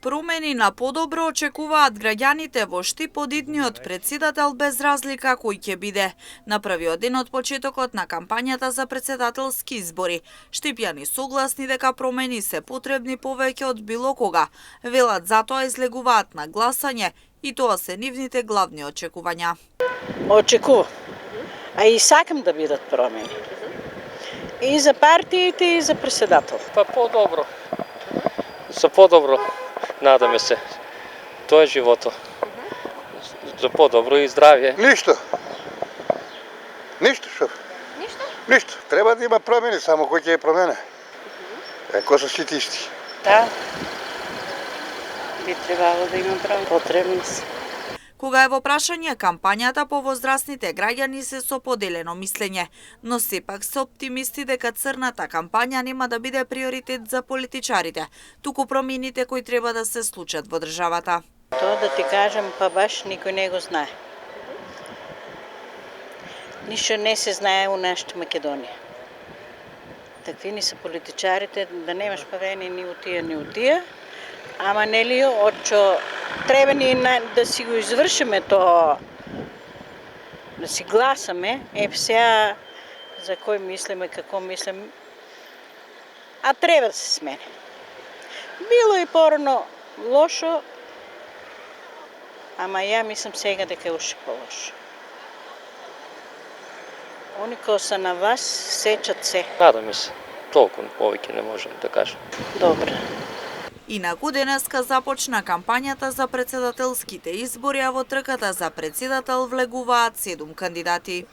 Промени на подобро очекуваат граѓаните во Штип од идниот претседател без разлика кој ќе биде. На првиот ден од почетокот на кампањата за претседателски избори, штипјани согласни дека промени се потребни повеќе од било кога. Велат затоа излегуваат на гласање и тоа се нивните главни очекувања. Очекувам, а и сакам да бидат промени. И за партиите, и за претседател. Па подобро. За подобро. Надаме се. Тоа е живото. За подобро и здравје. Ништо. Ништо, шеф. Ништо? Ништо. Треба да има промени, само кој ќе ја промене. Ако се сите исти. Да. Би требало да има промени. Потребни се. Кога е во прашање кампањата, повозрастните граѓани се со поделено мислење, но сепак се оптимисти дека црната кампања нема да биде приоритет за политичарите, туку промените кои треба да се случат во државата. Тоа да ти кажам, па баш никој не го знае. Ништо не се знае у нашата Македонија. Такви ни се политичарите, да немаш поверение ни у тие, ни у тие. Ама нели очо треба ни да си го извршиме тоа, да си гласаме, сега за кој мислиме, како мислиме, а треба да се смени. Било и порано лошо, ама ја мислам сега дека е уште по-лошо. Они кои се на вас сечат се. Надаме се. Толку повеќе не можам да кажам. Добре. Инаку денеска започна кампањата за претседателските избори, а во трката за претседател влегуваат 7 кандидати.